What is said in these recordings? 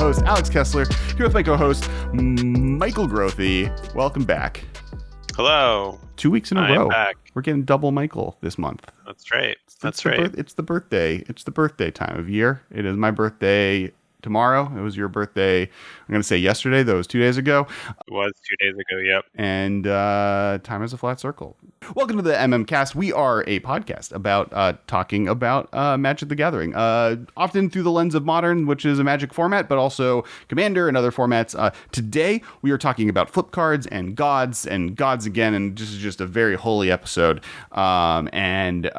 host, Alex Kessler, here with my co-host, Michael Grothy. Welcome back. Hello. 2 weeks in a row. Back. We're getting double Michael this month. That's right. It's the birthday time of year. It is my birthday tomorrow. It was your birthday. I'm going to say yesterday. That was 2 days ago. It was 2 days ago. Yep. And time is a flat circle. Welcome to the MMcast. We are a podcast about talking about Magic the Gathering, often through the lens of Modern, which is a Magic format, but also Commander and other formats. Today, we are talking about flip cards and gods again, and this is just a very holy episode. And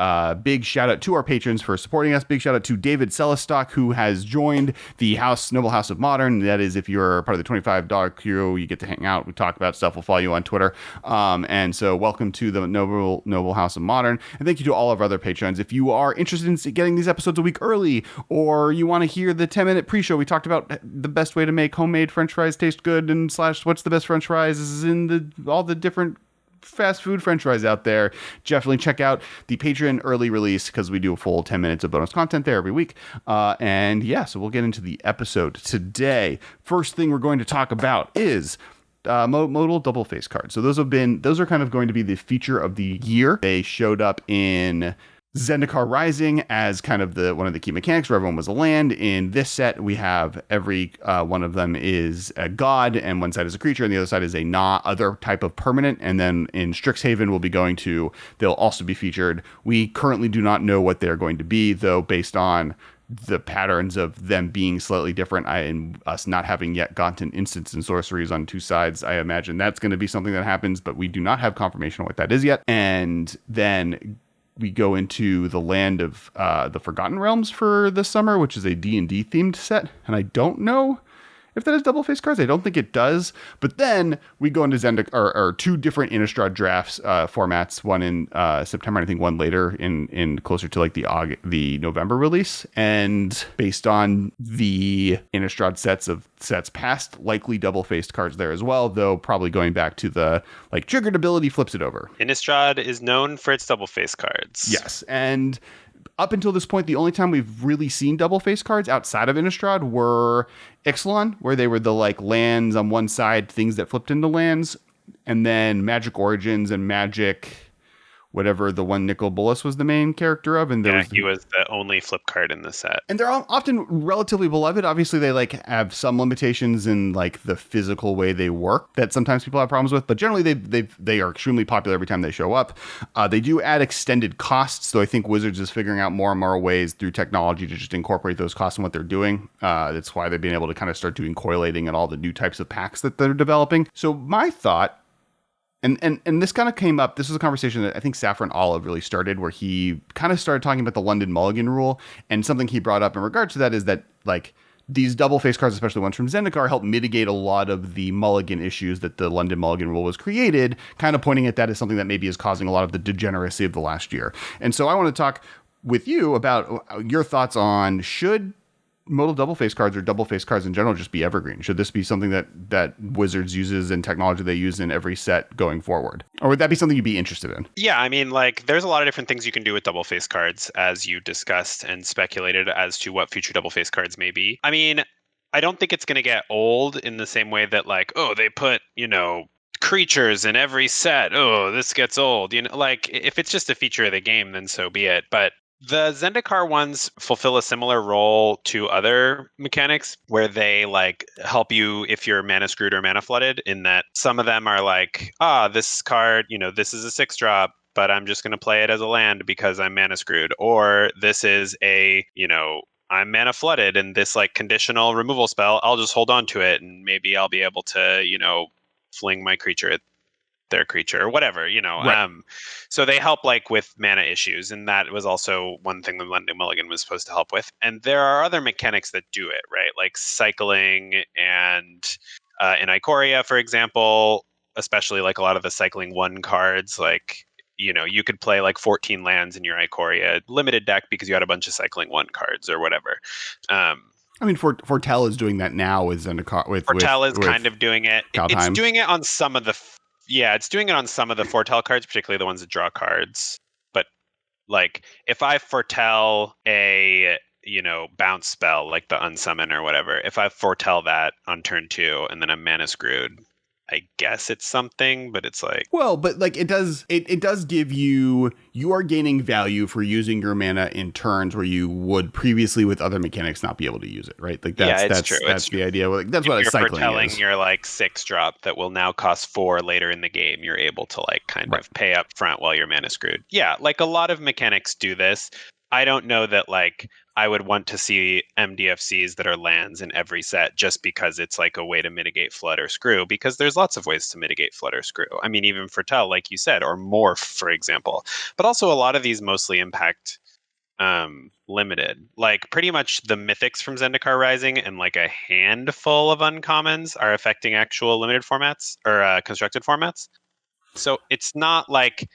big shout out to our patrons for supporting us. Big shout out to David Celestock, who has joined the Noble House of Modern. That is, if you're part of the $25 crew, you get to hang out. We talk about stuff. We'll follow you on Twitter. And so welcome to the Noble House of Modern. And thank you to all of our other patrons. If you are interested in getting these episodes a week early, or you want to hear the 10-minute pre-show, we talked about the best way to make homemade French fries taste good and / what's the best French fries is in all the different fast food French fries out there. Definitely check out the Patreon early release because we do a full 10 minutes of bonus content there every week. And yeah, so we'll get into the episode today. First thing we're going to talk about is modal Doublefaced cards. So those are kind of going to be the feature of the year. They showed up in Zendikar Rising as kind of one of the key mechanics where everyone was a land. In this set, we have every one of them is a god, and one side is a creature, and the other side is a other type of permanent. And then in Strixhaven, they'll also be featured. We currently do not know what they're going to be, though, based on the patterns of them being slightly different and us not having yet gotten instants and sorceries on two sides. I imagine that's going to be something that happens, but we do not have confirmation on what that is yet. And then we go into the land of the Forgotten Realms for this summer, which is a D&D themed set. And I don't know if that is Doublefaced cards. I don't think it does. But then we go into Zendikar, or two different Innistrad drafts formats, one in September, and I think one later in closer to like the November release. And based on the Innistrad sets past, likely Doublefaced cards there as well, though probably going back to the like triggered ability flips it over. Innistrad is known for its Doublefaced cards. Yes, and up until this point, the only time we've really seen Doublefaced cards outside of Innistrad were Ixalan, where they were the like lands on one side, things that flipped into lands, and then Magic Origins and Magic whatever the one Nicol Bolas was the main character of. And he was the only flip card in the set. And they're all often relatively beloved. Obviously, they like have some limitations in like the physical way they work that sometimes people have problems with. But generally, they are extremely popular every time they show up. They do add extended costs. So I think Wizards is figuring out more and more ways through technology to just incorporate those costs in what they're doing. That's why they've been able to kind of start doing collating and all the new types of packs that they're developing. So my thought, and this kind of came up, this was a conversation that I think Saffron Olive really started, where he kind of started talking about the London Mulligan rule. And something he brought up in regards to that is that like these Doublefaced cards, especially ones from Zendikar, help mitigate a lot of the Mulligan issues that the London Mulligan rule was created, kind of pointing at that as something that maybe is causing a lot of the degeneracy of the last year. And so I want to talk with you about your thoughts on, should modal Doublefaced cards or Doublefaced cards in general just be evergreen? Should this be something that Wizards uses and technology they use in every set going forward? Or would that be something you'd be interested in? Yeah, I mean, like, there's a lot of different things you can do with Doublefaced cards, as you discussed and speculated as to what future Doublefaced cards may be. I mean, I don't think it's going to get old in the same way that, like, oh, they put, creatures in every set. Oh, this gets old. Like, if it's just a feature of the game, then so be it. But the Zendikar ones fulfill a similar role to other mechanics where they like help you if you're mana screwed or mana flooded, in that some of them are like, this card, this is a 6-drop, but I'm just going to play it as a land because I'm mana screwed. Or this is I'm mana flooded and this like conditional removal spell, I'll just hold on to it and maybe I'll be able to, fling my creature at their creature or whatever, Right. So they help like with mana issues, and that was also one thing that London Mulligan was supposed to help with. And there are other mechanics that do it, right? Like cycling and in Ikoria, for example, especially like a lot of the cycling 1 cards, like you could play like 14 lands in your Ikoria limited deck because you had a bunch of cycling 1 cards or whatever. I mean, Fortel is doing that now with Zendikar. Fortel is kind of doing it. Kaldheim. It's doing it on some of the it's doing it on some of the Fortel cards, particularly the ones that draw cards. But like, if I foretell a bounce spell like the unsummon or whatever, if I foretell that on turn 2 and then I'm mana screwed, I guess it's something, but it's like, well, but like it does give you are gaining value for using your mana in turns where you would previously with other mechanics not be able to use it, right? Like that's true. That's the idea. Like, that's what you're cycling foretelling is. your like 6-drop that will now cost 4 later in the game. You're able to like kind of pay up front while you're mana screwed. Yeah, like a lot of mechanics do this. I don't know that like I would want to see MDFCs that are lands in every set just because it's like a way to mitigate flood or screw, because there's lots of ways to mitigate flood or screw. I mean, even foretell, like you said, or morph, for example. But also a lot of these mostly impact limited. Like pretty much the mythics from Zendikar Rising and like a handful of uncommons are affecting actual limited formats or constructed formats. So it's not like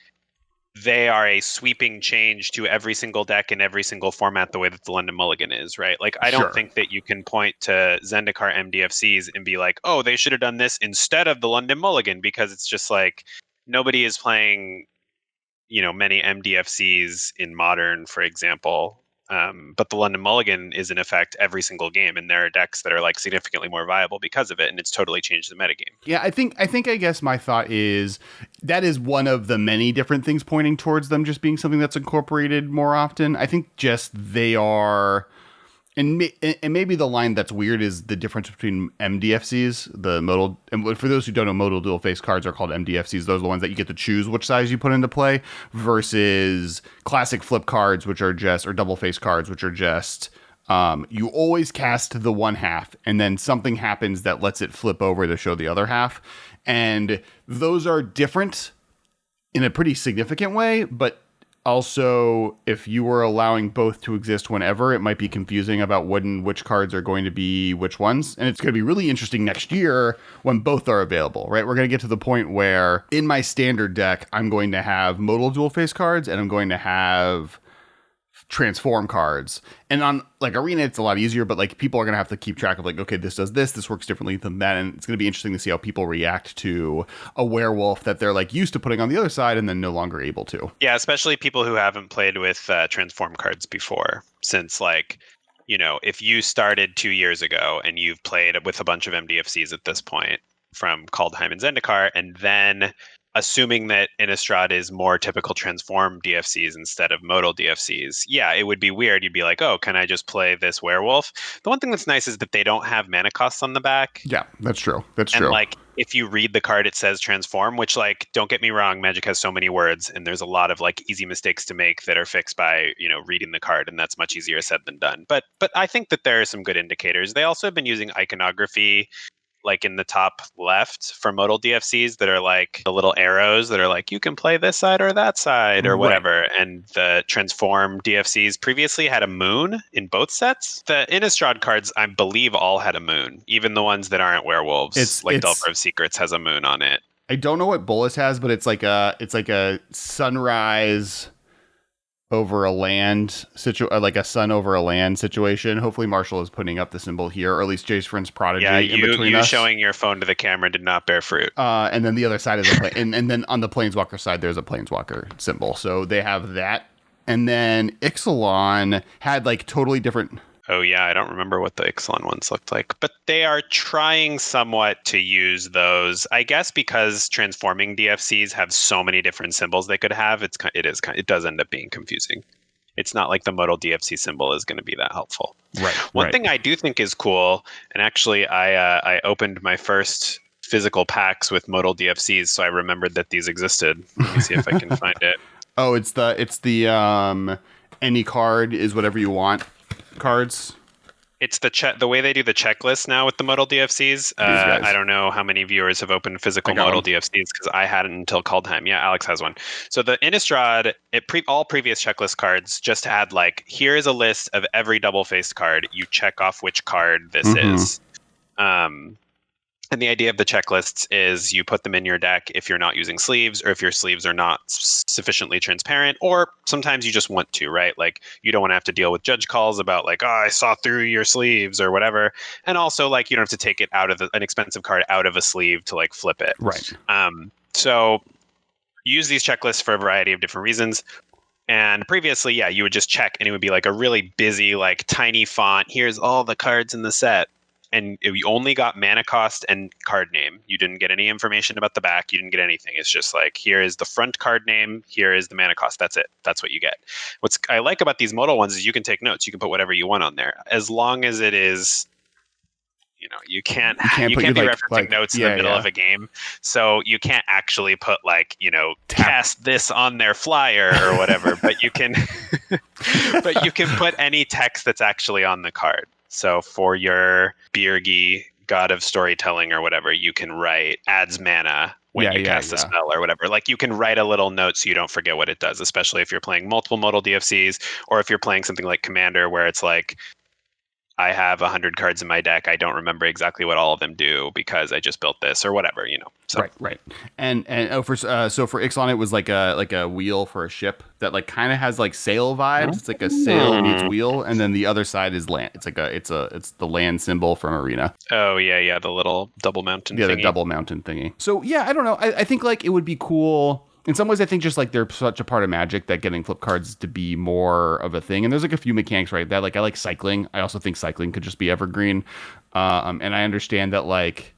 they are a sweeping change to every single deck in every single format the way that the London Mulligan is, right? Like I don't think that you can point to Zendikar MDFCs and be like, oh, they should have done this instead of the London Mulligan, because it's just like nobody is playing many MDFCs in Modern, for example. But the London Mulligan is in effect every single game, and there are decks that are like significantly more viable because of it, and it's totally changed the metagame. Yeah, I guess my thought is that is one of the many different things pointing towards them just being something that's incorporated more often. I think just they are. And maybe the line that's weird is the difference between MDFCs, the modal. And for those who don't know, modal dual face cards are called MDFCs. Those are the ones that you get to choose which size you put into play, versus classic flip cards, which are just, or double face cards, which are just, you always cast the one half, and then something happens that lets it flip over to show the other half. And those are different in a pretty significant way, but also, if you were allowing both to exist whenever, it might be confusing about which cards are going to be which ones. And it's going to be really interesting next year when both are available, right? We're going to get to the point where in my standard deck, I'm going to have modal dual face cards and I'm going to have transform cards. And on like Arena, it's a lot easier, but like people are going to have to keep track of like, okay, this does this works differently than that. And it's going to be interesting to see how people react to a werewolf that they're like used to putting on the other side and then no longer able to. Yeah, especially people who haven't played with transform cards before, since like, if you started 2 years ago and you've played with a bunch of MDFCs at this point from Kaldheim and Zendikar, and then assuming that Innistrad is more typical transform DFCs instead of modal DFCs, yeah, it would be weird. You'd be like, oh, can I just play this werewolf? The one thing that's nice is that they don't have mana costs on the back. Yeah, that's true. And like, if you read the card, it says transform, which like, don't get me wrong, Magic has so many words and there's a lot of like easy mistakes to make that are fixed by, reading the card. And that's much easier said than done. But I think that there are some good indicators. They also have been using iconography like in the top left for modal DFCs that are like the little arrows that are like, you can play this side or that side or whatever. Right. And the transform DFCs previously had a moon in both sets. The Innistrad cards, I believe, all had a moon, even the ones that aren't werewolves. It's Delver of Secrets has a moon on it. I don't know what Bolus has, but it's like a sunrise over a land like a sun over a land situation. Hopefully Marshall is putting up the symbol here, or at least Jace Friend's Prodigy. Yeah, you showing your phone to the camera did not bear fruit. And then the other side is and then on the Planeswalker side, there's a Planeswalker symbol. So they have that. And then Ixalan had like totally different. Oh yeah, I don't remember what the Ixalan ones looked like, but they are trying somewhat to use those. I guess because transforming DFCs have so many different symbols they could have, it does end up being confusing. It's not like the modal DFC symbol is going to be that helpful. Right. One thing I do think is cool, and actually I opened my first physical packs with modal DFCs, so I remembered that these existed. Let me see if I can find it. Oh, it's the any card is whatever you want cards. It's the way they do the checklist now with the modal DFCs. I don't know how many viewers have opened physical modal DFCs because I hadn't until Kaldheim. Yeah, Alex has one. So the Innistrad, all previous checklist cards just had like, here is a list of every double-faced card. You check off which card this is. And the idea of the checklists is you put them in your deck if you're not using sleeves, or if your sleeves are not sufficiently transparent, or sometimes you just want to, right? Like you don't want to have to deal with judge calls about like, oh, I saw through your sleeves or whatever. And also like you don't have to take it out of an expensive card out of a sleeve to like flip it. Right. So use these checklists for a variety of different reasons. And previously, yeah, you would just check and it would be like a really busy, like tiny font. Here's all the cards in the set. And you only got mana cost and card name. You didn't get any information about the back. You didn't get anything. It's just like, here is the front card name. Here is the mana cost. That's it. That's what you get. What's I like about these modal ones is you can take notes. You can put whatever you want on there. As long as it is, you can't be referencing notes in the middle of a game. So you can't actually put like, cast this on their flyer or whatever, but you can put any text that's actually on the card. So for your Birgi, God of Storytelling or whatever, you can write adds mana when you cast a spell or whatever. Like you can write a little note so you don't forget what it does, especially if you're playing multiple modal DFCs or if you're playing something like Commander where it's like, I have 100 cards in my deck. I don't remember exactly what all of them do because I just built this or whatever, So. Right. And for Ixalan, it was like a wheel for a ship that like kind of has like sail vibes. It's like a sail meets wheel, and then the other side is land. It's like it's the land symbol from Arena. Oh yeah, the little double mountain. Yeah, thingy. The double mountain thingy. So yeah, I don't know. I think like it would be cool. In some ways, I think just like they're such a part of Magic that getting flip cards to be more of a thing. And there's like a few mechanics right that like I like cycling. I also think cycling could just be evergreen. And I understand that like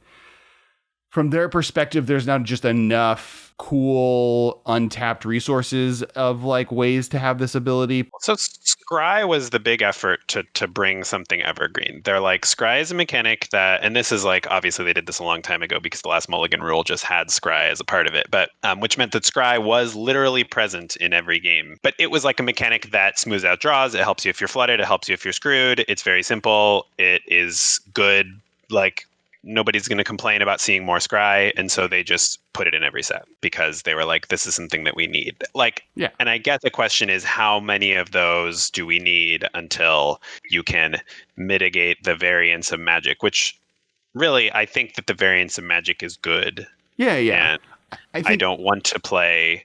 from their perspective, there's not just enough cool untapped resources of like ways to have this ability. So Scry was the big effort to bring something evergreen. They're like, Scry is a mechanic that, and this is like, obviously they did this a long time ago because the last Mulligan rule just had Scry as a part of it, but which meant that Scry was literally present in every game. But it was like a mechanic that smooths out draws. It helps you if you're flooded. It helps you if you're screwed. It's very simple. It is good. Like, nobody's going to complain about seeing more Scry, and so they just put it in every set because they were like, this is something that we need. Like, yeah. And I guess the question is, how many of those do we need until you can mitigate the variance of Magic? Which really, I think that the variance of Magic is good. Yeah. And I don't want to play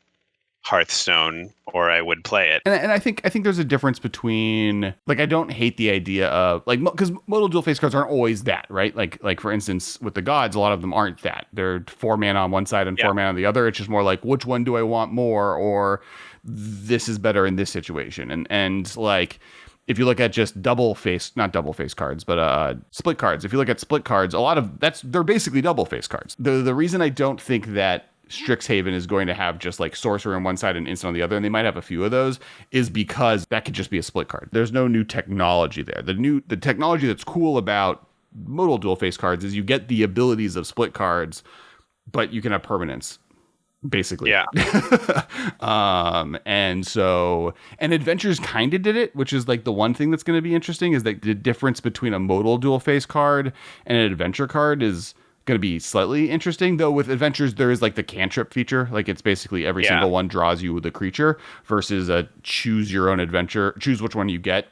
Hearthstone, or I would play it. And I think there's a difference between, like, I don't hate the idea of, like, because modal dual face cards aren't always that, right? Like for instance, with the gods, a lot of them aren't that. They're 4 mana on one side and 4 mana on the other. It's just more like, which one do I want more? Or this is better in this situation. And like, if you look at just not double face cards, but split cards. If you look at split cards, a lot of they're basically double face cards. The reason I don't think that Strixhaven is going to have just like sorcerer on one side and instant on the other, and they might have a few of those, is because that could just be a split card. There's no new technology there. The technology that's cool about modal dual face cards is you get the abilities of split cards, but you can have permanence, basically. Yeah. And Adventures kind of did it, which is like the one thing that's going to be interesting is that the difference between a modal dual face card and an adventure card is going to be slightly interesting, though. With Adventures, there is like the cantrip feature. Like, it's basically every single one draws you with a creature, versus a choose your own adventure, choose which one you get,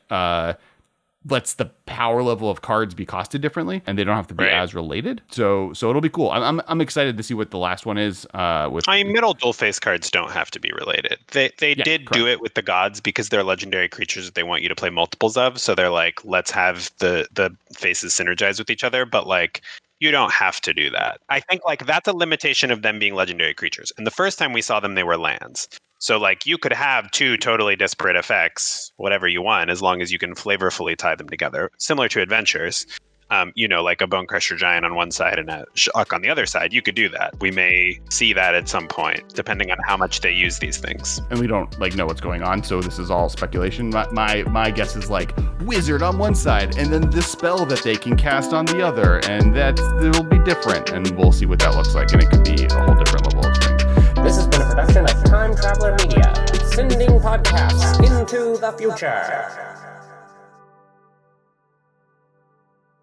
lets the power level of cards be costed differently, and they don't have to be as related. So it'll be cool. I'm excited to see what the last one is. Middle dual face cards don't have to be related. They did do it with the gods because they're legendary creatures that they want you to play multiples of. So they're like, let's have the faces synergize with each other, but like, you don't have to do that. I think like that's a limitation of them being legendary creatures. And the first time we saw them, they were lands. So like you could have 2 totally disparate effects, whatever you want, as long as you can flavorfully tie them together. Similar to Adventures, like a Bone Crusher Giant on one side and a Shock on the other side. You could do that. We may see that at some point, depending on how much they use these things. And we don't like know what's going on, so this is all speculation. My guess is like wizard on one side, and then this spell that they can cast on the other, and it'll be different, and we'll see what that looks like, and it could be a whole different level of thing. This has been a production of Time Traveler Media, sending podcasts into the future.